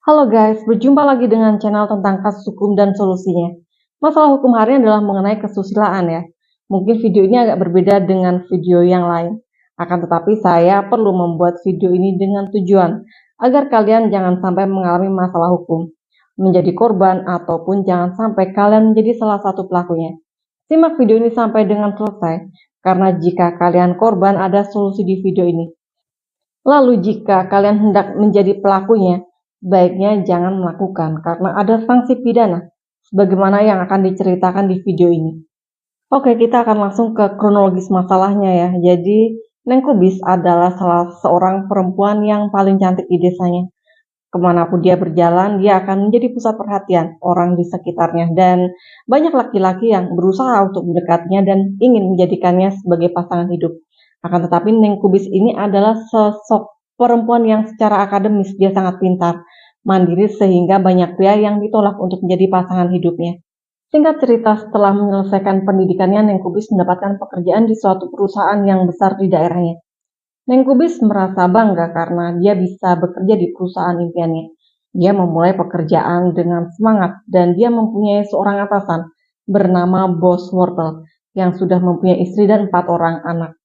Halo guys, berjumpa lagi dengan channel tentang kasus hukum dan solusinya. Masalah hukum hari ini adalah mengenai kesusilaan ya. Mungkin video ini agak berbeda dengan video yang lain. Akan tetapi saya perlu membuat video ini dengan tujuan agar kalian jangan sampai mengalami masalah hukum, menjadi korban, ataupun jangan sampai kalian menjadi salah satu pelakunya. Simak video ini sampai dengan selesai, karena jika kalian korban ada solusi di video ini. Lalu jika kalian hendak menjadi pelakunya, baiknya jangan melakukan karena ada sanksi pidana, sebagaimana yang akan diceritakan di video ini. Oke, kita akan langsung ke kronologis masalahnya ya. Jadi, Neng Kubis adalah salah seorang perempuan yang paling cantik di desanya. Kemanapun dia berjalan, dia akan menjadi pusat perhatian orang di sekitarnya. Dan banyak laki-laki yang berusaha untuk mendekatinya dan ingin menjadikannya sebagai pasangan hidup. Akan tetapi Neng Kubis ini adalah sosok perempuan yang secara akademis dia sangat pintar, mandiri sehingga banyak pria yang ditolak untuk menjadi pasangan hidupnya. Singkat cerita, setelah menyelesaikan pendidikannya, Neng Kubis mendapatkan pekerjaan di suatu perusahaan yang besar di daerahnya. Neng Kubis merasa bangga karena dia bisa bekerja di perusahaan impiannya. Dia memulai pekerjaan dengan semangat dan dia mempunyai seorang atasan bernama Bos Wortel yang sudah mempunyai istri dan 4 orang anak.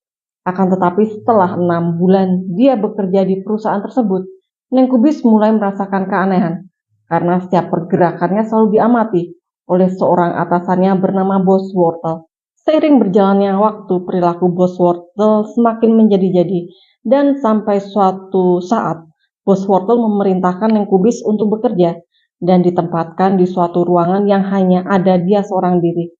Akan tetapi setelah 6 bulan dia bekerja di perusahaan tersebut, Neng Kubis mulai merasakan keanehan karena setiap pergerakannya selalu diamati oleh seorang atasannya bernama Bos Wortel. Seiring berjalannya waktu, perilaku Bos Wortel semakin menjadi-jadi, dan sampai suatu saat, Bos Wortel memerintahkan Neng Kubis untuk bekerja dan ditempatkan di suatu ruangan yang hanya ada dia seorang diri.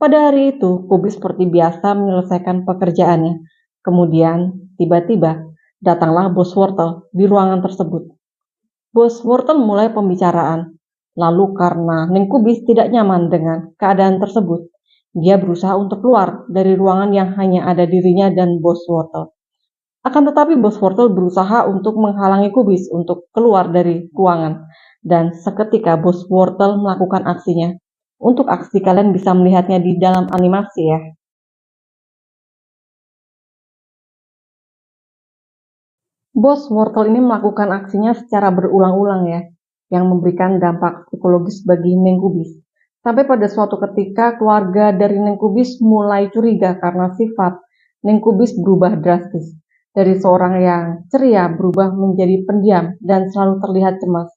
Pada hari itu, Kubis seperti biasa menyelesaikan pekerjaannya. Kemudian, tiba-tiba, datanglah Bos Wortel di ruangan tersebut. Bos Wortel mulai pembicaraan. Lalu karena Neng Kubis tidak nyaman dengan keadaan tersebut, dia berusaha untuk keluar dari ruangan yang hanya ada dirinya dan Bos Wortel. Akan tetapi Bos Wortel berusaha untuk menghalangi Kubis untuk keluar dari ruangan. Dan seketika Bos Wortel melakukan aksinya. Untuk aksi kalian bisa melihatnya di dalam animasi ya. Bos Wortel ini melakukan aksinya secara berulang-ulang ya, yang memberikan dampak psikologis bagi Neng Kubis. Sampai pada suatu ketika keluarga dari Neng Kubis mulai curiga karena sifat Neng Kubis berubah drastis. Dari seorang yang ceria berubah menjadi pendiam dan selalu terlihat cemas.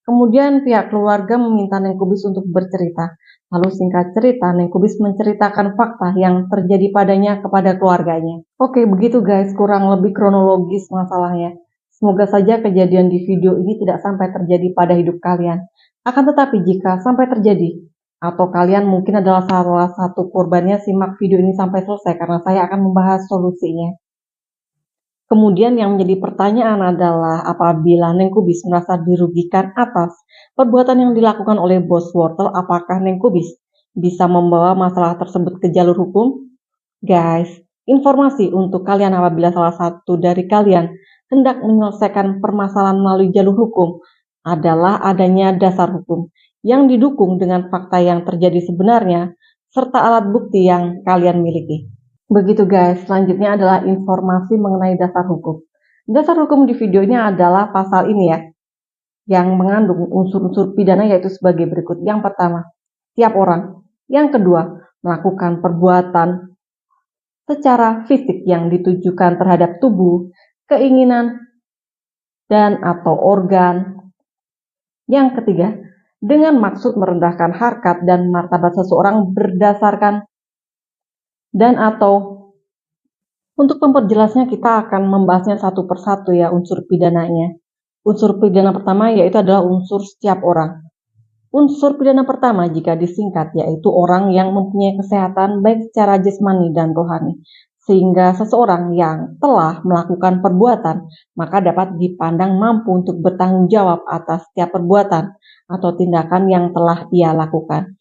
Kemudian pihak keluarga meminta Neng Kubis untuk bercerita. Lalu singkat cerita, Neng Kubis menceritakan fakta yang terjadi padanya kepada keluarganya. Oke, begitu guys, kurang lebih kronologis masalahnya. Semoga saja kejadian di video ini tidak sampai terjadi pada hidup kalian. Akan tetapi jika sampai terjadi, atau kalian mungkin adalah salah satu korbannya, simak video ini sampai selesai karena saya akan membahas solusinya. Kemudian yang menjadi pertanyaan adalah apabila Neng Kubis merasa dirugikan atas perbuatan yang dilakukan oleh Bos Wortel, apakah Neng Kubis bisa membawa masalah tersebut ke jalur hukum? Guys, informasi untuk kalian apabila salah satu dari kalian hendak menyelesaikan permasalahan melalui jalur hukum adalah adanya dasar hukum yang didukung dengan fakta yang terjadi sebenarnya serta alat bukti yang kalian miliki. Begitu guys, selanjutnya adalah informasi mengenai dasar hukum. Dasar hukum di video ini adalah pasal ini ya, yang mengandung unsur-unsur pidana yaitu sebagai berikut. Yang pertama, tiap orang. Yang kedua, melakukan perbuatan secara fisik yang ditujukan terhadap tubuh, keinginan, dan atau organ. Yang ketiga, dengan maksud merendahkan harkat dan martabat seseorang berdasarkan dan atau untuk memperjelasnya kita akan membahasnya satu persatu ya unsur pidananya. Unsur pidana pertama yaitu adalah unsur setiap orang. Unsur pidana pertama jika disingkat yaitu orang yang mempunyai kesehatan baik secara jasmani dan rohani. Sehingga seseorang yang telah melakukan perbuatan maka dapat dipandang mampu untuk bertanggung jawab atas setiap perbuatan atau tindakan yang telah ia lakukan.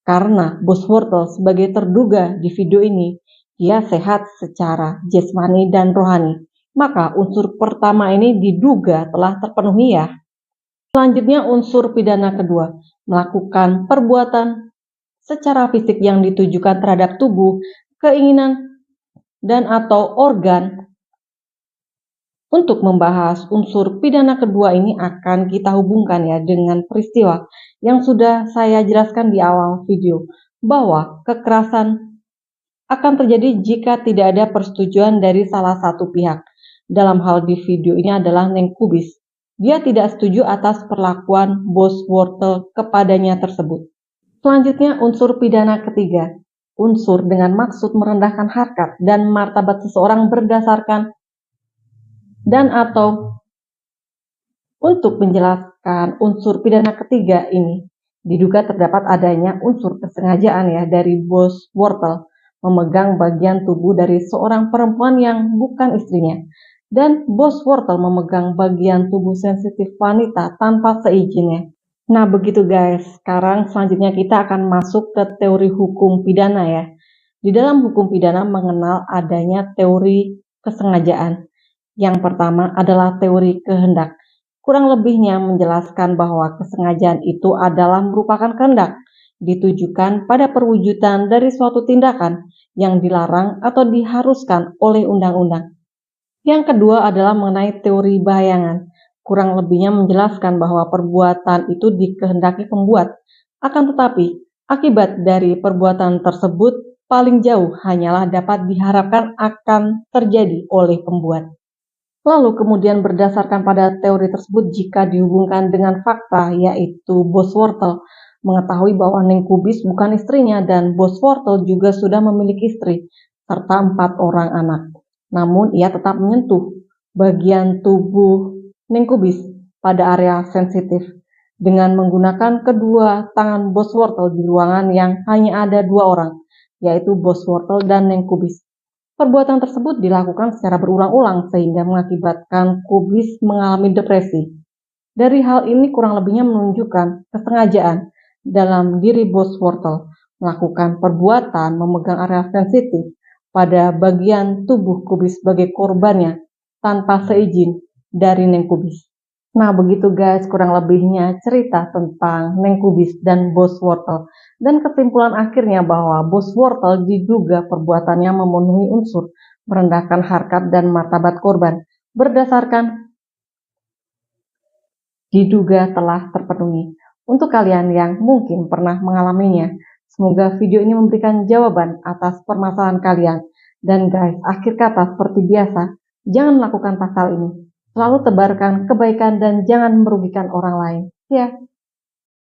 Karena Bos Wortel sebagai terduga di video ini, dia sehat secara jasmani dan rohani. Maka unsur pertama ini diduga telah terpenuhi ya. Selanjutnya unsur pidana kedua, melakukan perbuatan secara fisik yang ditujukan terhadap tubuh, keinginan, dan atau organ Untuk membahas unsur pidana kedua ini akan kita hubungkan ya dengan peristiwa yang sudah saya jelaskan di awal video, bahwa kekerasan akan terjadi jika tidak ada persetujuan dari salah satu pihak. Dalam hal di video ini adalah Neng Kubis. Dia tidak setuju atas perlakuan bos wortel kepadanya tersebut. Selanjutnya unsur pidana ketiga, unsur dengan maksud merendahkan harkat dan martabat seseorang berdasarkan dan atau. Untuk menjelaskan unsur pidana ketiga ini, diduga terdapat adanya unsur kesengajaan ya dari bos wortel memegang bagian tubuh dari seorang perempuan yang bukan istrinya, dan bos wortel memegang bagian tubuh sensitif wanita tanpa seizinnya. Nah begitu guys, sekarang selanjutnya kita akan masuk ke teori hukum pidana ya. Di dalam hukum pidana mengenal adanya teori kesengajaan. Yang pertama adalah teori kehendak. Kurang lebihnya menjelaskan bahwa kesengajaan itu adalah merupakan kehendak, ditujukan pada perwujudan dari suatu tindakan yang dilarang atau diharuskan oleh undang-undang. Yang kedua adalah mengenai teori bayangan. Kurang lebihnya menjelaskan bahwa perbuatan itu dikehendaki pembuat, akan tetapi akibat dari perbuatan tersebut paling jauh hanyalah dapat diharapkan akan terjadi oleh pembuat. Lalu kemudian berdasarkan pada teori tersebut jika dihubungkan dengan fakta yaitu bos wortel mengetahui bahwa Neng Kubis bukan istrinya dan bos wortel juga sudah memiliki istri serta 4 orang anak. Namun ia tetap menyentuh bagian tubuh Neng Kubis pada area sensitif dengan menggunakan kedua tangan bos wortel di ruangan yang hanya ada 2 orang, yaitu bos wortel dan Neng Kubis. Perbuatan tersebut dilakukan secara berulang-ulang sehingga mengakibatkan Kubis mengalami depresi. Dari hal ini kurang lebihnya menunjukkan kesengajaan dalam diri bos wortel melakukan perbuatan memegang area sensitif pada bagian tubuh Kubis sebagai korbannya tanpa seizin dari Neng Kubis. Nah begitu guys kurang lebihnya cerita tentang Neng Kubis dan bos wortel. Dan kesimpulan akhirnya bahwa bos wortel diduga perbuatannya memenuhi unsur merendahkan harkat dan martabat korban berdasarkan diduga telah terpenuhi. Untuk kalian yang mungkin pernah mengalaminya, semoga video ini memberikan jawaban atas permasalahan kalian. Dan guys, akhir kata seperti biasa, jangan melakukan pasal ini. Selalu tebarkan kebaikan dan jangan merugikan orang lain. Ya.